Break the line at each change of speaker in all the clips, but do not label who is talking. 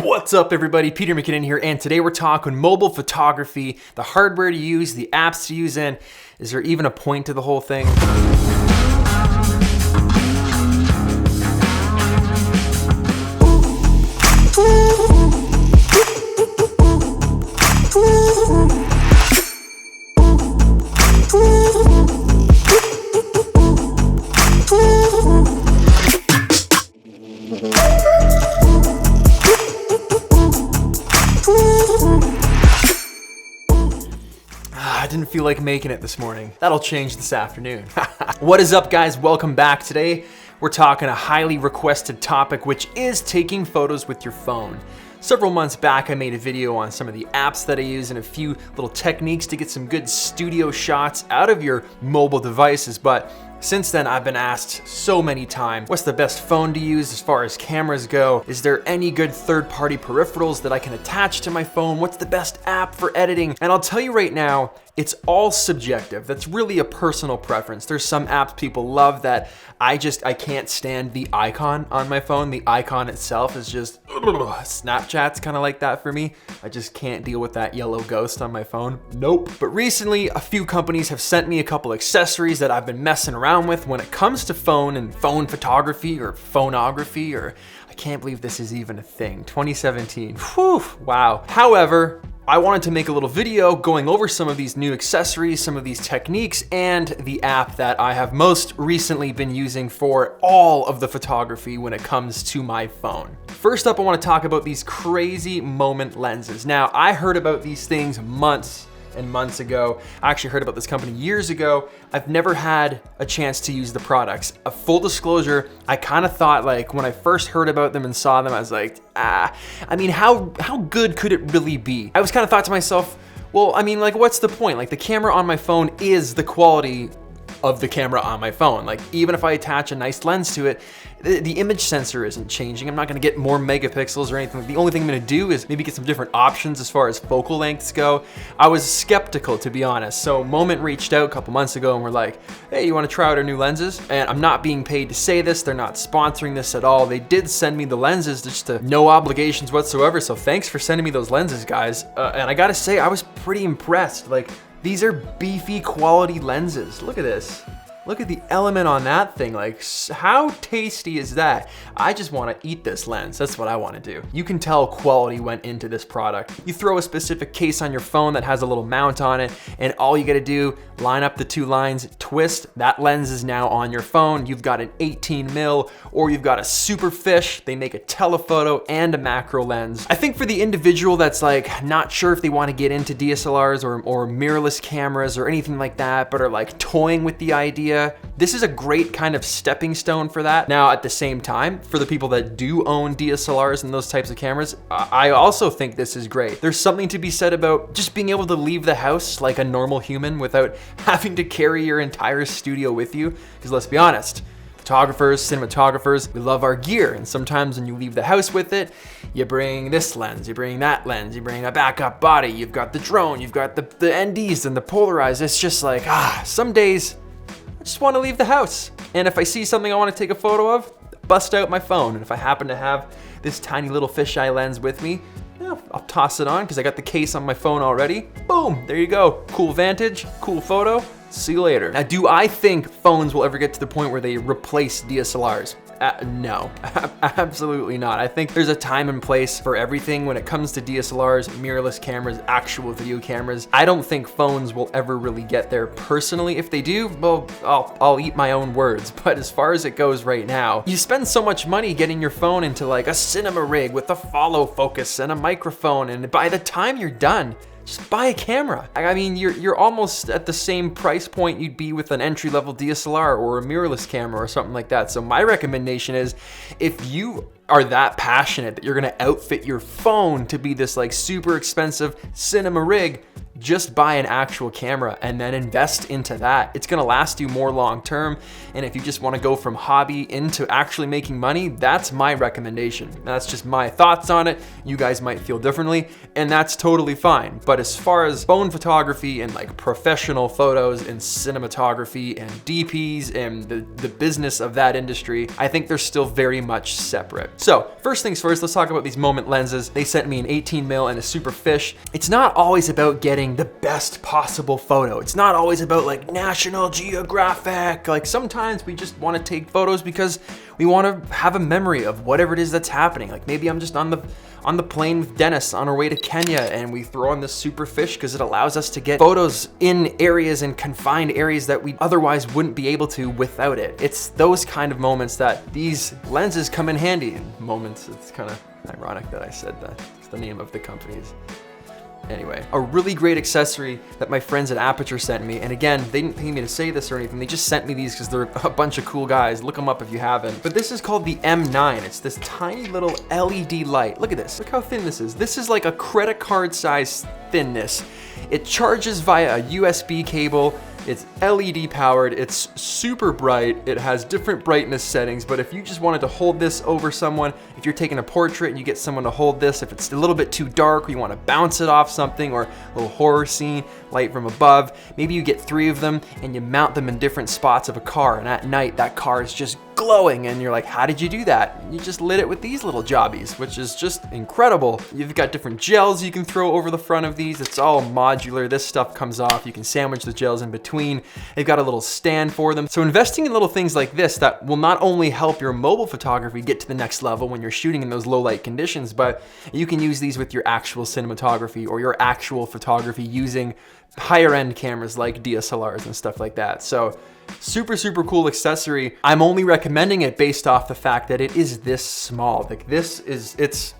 What's up everybody, Peter McKinnon here, and today we're talking mobile photography, the hardware to use, the apps to use, and is there even a point to the whole thing? I didn't feel like making it this morning. That'll change this afternoon. What is up guys? Welcome back. Today we're talking a highly requested topic, which is taking photos with your phone. Several months back I made a video on some of the apps that I use and a few little techniques to get some good studio shots out of your mobile devices, but since then, I've been asked so many times, what's the best phone to use as far as cameras go? Is there any good third-party peripherals that I can attach to my phone? What's the best app for editing? And I'll tell you right now, it's all subjective. That's really a personal preference. There's some apps people love that I can't stand the icon on my phone. The icon itself is just, Snapchat's kind of like that for me. I just can't deal with that yellow ghost on my phone. Nope. But recently, a few companies have sent me a couple accessories that I've been messing around with when it comes to phone and phone photography or phoneography, or I can't believe this is even a thing. 2017. Whew, wow. However, I wanted to make a little video going over some of these new accessories, some of these techniques, and the app that I have most recently been using for all of the photography when it comes to my phone. First up, I want to talk about these crazy moment lenses. Now, I heard about these things months and months ago. I actually heard about this company years ago. I've never had a chance to use the products. A full disclosure, I kind of thought, like, when I first heard about them and saw them, I was like, I mean, how good could it really be? I was kind of thought to myself, well, I mean, like, what's the point? Like, the camera on my phone is the quality of the camera on my phone. Like, even if I attach a nice lens to it, the image sensor isn't changing. I'm not gonna get more megapixels or anything. The only thing I'm gonna do is maybe get some different options as far as focal lengths go. I was skeptical, to be honest. So Moment reached out a couple months ago and were like, hey, you wanna try out our new lenses? And I'm not being paid to say this. They're not sponsoring this at all. They did send me the lenses, just to no obligations whatsoever. So thanks for sending me those lenses, guys. And I gotta say, I was pretty impressed. Like, these are beefy quality lenses. Look at this. Look at the element on that thing. Like, how tasty is that? I just want to eat this lens. That's what I want to do. You can tell quality went into this product. You throw a specific case on your phone that has a little mount on it, and all you got to do, line up the two lines, twist, that lens is now on your phone. You've got an 18 mil, or you've got a super fish. They make a telephoto and a macro lens. I think for the individual that's like not sure if they want to get into DSLRs or mirrorless cameras or anything like that, but are like toying with the idea, this is a great kind of stepping stone for that. Now, at the same time, for the people that do own DSLRs and those types of cameras, I also think this is great. There's something to be said about just being able to leave the house like a normal human without having to carry your entire studio with you. Because let's be honest, photographers, cinematographers, we love our gear, and sometimes when you leave the house with it, you bring this lens, you bring that lens, you bring a backup body, you've got the drone, you've got the NDs and the polarized. It's just like, some days I just want to leave the house. And if I see something I want to take a photo of, bust out my phone. And if I happen to have this tiny little fisheye lens with me, I'll toss it on because I got the case on my phone already. Boom, there you go. Cool vantage, cool photo. See you later. Now, do I think phones will ever get to the point where they replace DSLRs? No, absolutely not. I think there's a time and place for everything when it comes to DSLRs, mirrorless cameras, actual video cameras. I don't think phones will ever really get there personally. If they do, well, I'll eat my own words. But as far as it goes right now, you spend so much money getting your phone into like a cinema rig with a follow focus and a microphone, and by the time you're done, just buy a camera. I mean, you're almost at the same price point you'd be with an entry-level DSLR or a mirrorless camera or something like that. So my recommendation is, if you are that passionate that you're gonna outfit your phone to be this like super expensive cinema rig, just buy an actual camera and then invest into that. It's gonna last you more long term. And if you just wanna go from hobby into actually making money, that's my recommendation. That's just my thoughts on it. You guys might feel differently, and that's totally fine. But as far as phone photography and like professional photos and cinematography and DPs and the business of that industry, I think they're still very much separate. So first things first, let's talk about these Moment lenses. They sent me an 18 mil and a Super Fish. It's not always about getting the best possible photo. It's not always about like National Geographic. Like sometimes we just want to take photos because we want to have a memory of whatever it is that's happening. Like maybe I'm just on the plane with Dennis on our way to Kenya and we throw on this Super Fish because it allows us to get photos in areas and confined areas that we otherwise wouldn't be able to without it. It's those kind of moments that these lenses come in handy. Moments, it's kind of ironic that I said that. It's the name of the company's. Anyway, a really great accessory that my friends at Aperture sent me, and again, they didn't pay me to say this or anything, they just sent me these because they're a bunch of cool guys. Look them up if you haven't. But this is called the M9. It's this tiny little LED light. Look at this, look how thin this is. This is like a credit card size thinness. It charges via a USB cable. It's LED powered, it's super bright, it has different brightness settings, but if you just wanted to hold this over someone, if you're taking a portrait and you get someone to hold this, if it's a little bit too dark or you want to bounce it off something, or a little horror scene, light from above, maybe you get 3 of them and you mount them in different spots of a car, and at night that car is just glowing and you're like, how did you do that? You just lit it with these little jobbies, which is just incredible. You've got different gels you can throw over the front of these. It's all modular. This stuff comes off. You can sandwich the gels in between. They've got a little stand for them. So investing in little things like this that will not only help your mobile photography get to the next level when you're shooting in those low light conditions, but you can use these with your actual cinematography or your actual photography using higher end cameras like DSLRs and stuff like that. So super, super cool accessory. I'm only recommending it based off the fact that it is this small. Like this is, it's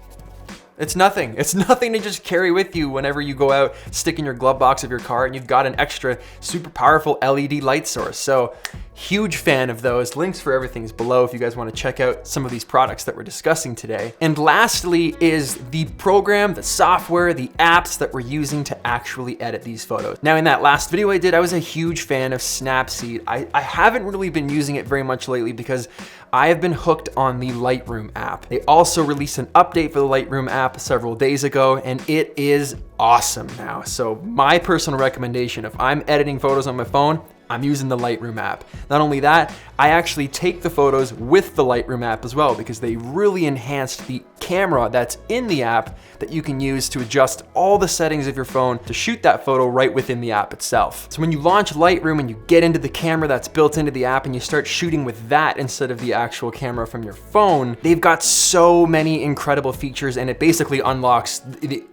nothing. It's nothing to just carry with you whenever you go out, stick in your glove box of your car, and you've got an extra super powerful LED light source. So huge fan of those. Links for everything is below if you guys want to check out some of these products that we're discussing today. And lastly is the program, the software, the apps that we're using to actually edit these photos. Now in that last video I did, I was a huge fan of Snapseed. I haven't really been using it very much lately because I have been hooked on the Lightroom app. They also released an update for the Lightroom app several days ago, and it is awesome now. So my personal recommendation, if I'm editing photos on my phone, I'm using the Lightroom app. Not only that, I actually take the photos with the Lightroom app as well because they really enhanced the camera that's in the app that you can use to adjust all the settings of your phone to shoot that photo right within the app itself. So when you launch Lightroom and you get into the camera that's built into the app and you start shooting with that instead of the actual camera from your phone, they've got so many incredible features and it basically unlocks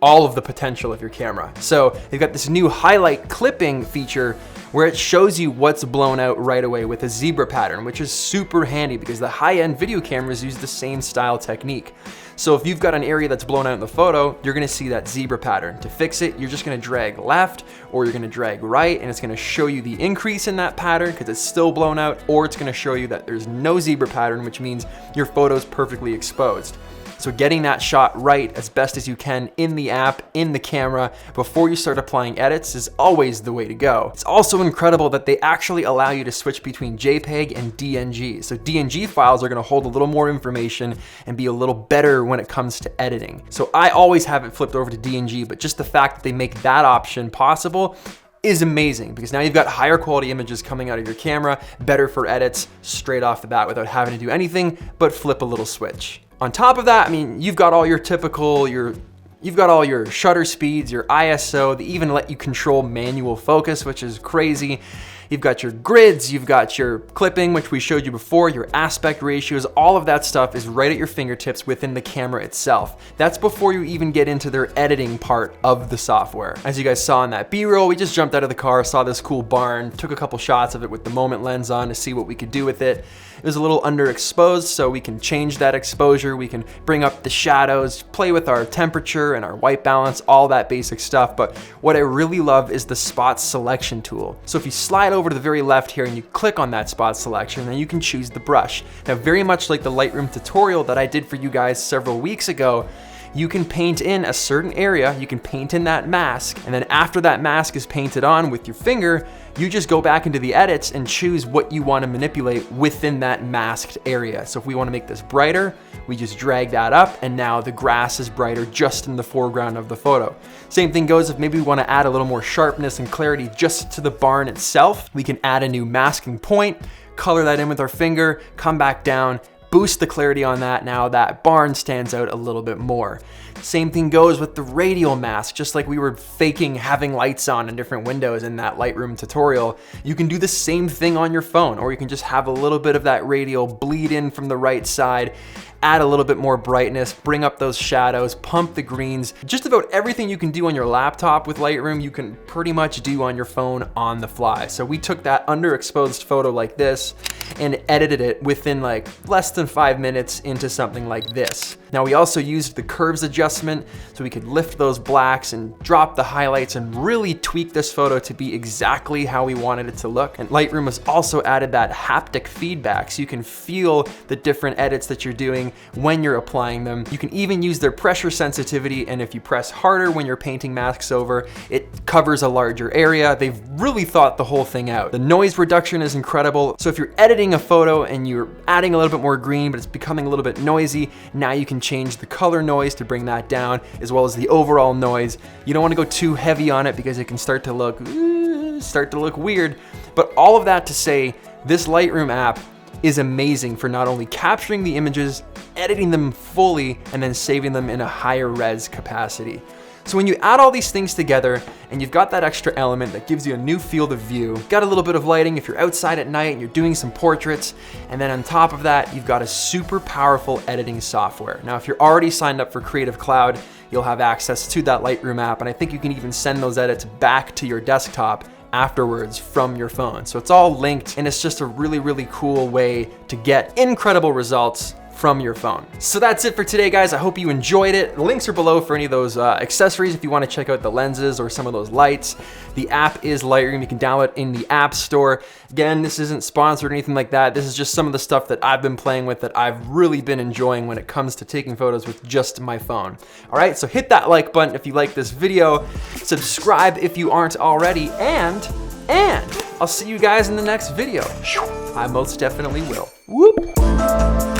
all of the potential of your camera. So they've got this new highlight clipping feature where it shows you what's blown out right away with a zebra pattern, which is super handy because the high-end video cameras use the same style technique. So if you've got an area that's blown out in the photo, you're gonna see that zebra pattern. To fix it, you're just gonna drag left or you're gonna drag right, and it's gonna show you the increase in that pattern because it's still blown out, or it's gonna show you that there's no zebra pattern, which means your photo's perfectly exposed. So getting that shot right as best as you can in the app, in the camera, before you start applying edits is always the way to go. It's also incredible that they actually allow you to switch between JPEG and DNG. So DNG files are gonna hold a little more information and be a little better when it comes to editing. So I always have it flipped over to DNG, but just the fact that they make that option possible is amazing because now you've got higher quality images coming out of your camera, better for edits straight off the bat without having to do anything but flip a little switch. On top of that, I mean, you've got all your typical, you've got all your shutter speeds, your ISO, they even let you control manual focus, which is crazy. You've got your grids, you've got your clipping, which we showed you before, your aspect ratios, all of that stuff is right at your fingertips within the camera itself. That's before you even get into their editing part of the software. As you guys saw in that B-roll, we just jumped out of the car, saw this cool barn, took a couple shots of it with the Moment lens on to see what we could do with it. It was a little underexposed, so we can change that exposure, we can bring up the shadows, play with our temperature and our white balance, all that basic stuff. But what I really love is the spot selection tool. So if you slide over to the very left here and you click on that spot selection, then you can choose the brush. Now, very much like the Lightroom tutorial that I did for you guys several weeks ago, you can paint in a certain area, you can paint in that mask, and then after that mask is painted on with your finger, you just go back into the edits and choose what you want to manipulate within that masked area. So if we want to make this brighter, we just drag that up, and now the grass is brighter just in the foreground of the photo. Same thing goes if maybe we want to add a little more sharpness and clarity just to the barn itself. We can add a new masking point, color that in with our finger, come back down, boost the clarity on that. Now that barn stands out a little bit more. Same thing goes with the radial mask. Just like we were faking having lights on in different windows in that Lightroom tutorial, you can do the same thing on your phone, or you can just have a little bit of that radial bleed in from the right side, add a little bit more brightness, bring up those shadows, pump the greens. Just about everything you can do on your laptop with Lightroom, you can pretty much do on your phone on the fly. So we took that underexposed photo like this and edited it within like less than 5 minutes into something like this. Now we also used the curves adjustment so we could lift those blacks and drop the highlights and really tweak this photo to be exactly how we wanted it to look. And Lightroom has also added that haptic feedback so you can feel the different edits that you're doing when you're applying them. You can even use their pressure sensitivity, and if you press harder when you're painting masks over, it covers a larger area. They've really thought the whole thing out. The noise reduction is incredible. So if you're editing a photo and you're adding a little bit more green, but it's becoming a little bit noisy, now you can change the color noise to bring that down, as well as the overall noise. You don't want to go too heavy on it because it can start to look weird. But all of that to say, this Lightroom app is amazing for not only capturing the images, editing them fully, and then saving them in a higher res capacity. So when you add all these things together and you've got that extra element that gives you a new field of view, got a little bit of lighting if you're outside at night and you're doing some portraits, and then on top of that, you've got a super powerful editing software. Now, if you're already signed up for Creative Cloud, you'll have access to that Lightroom app, and I think you can even send those edits back to your desktop afterwards from your phone. So it's all linked, and it's just a really, really cool way to get incredible results from your phone. So that's it for today, guys. I hope you enjoyed it. The links are below for any of those accessories if you want to check out the lenses or some of those lights. The app is Lightroom. You can download it in the App Store. Again, this isn't sponsored or anything like that. This is just some of the stuff that I've been playing with that I've really been enjoying when it comes to taking photos with just my phone. All right, so hit that like button if you like this video, subscribe if you aren't already, and I'll see you guys in the next video. I most definitely will. Whoop.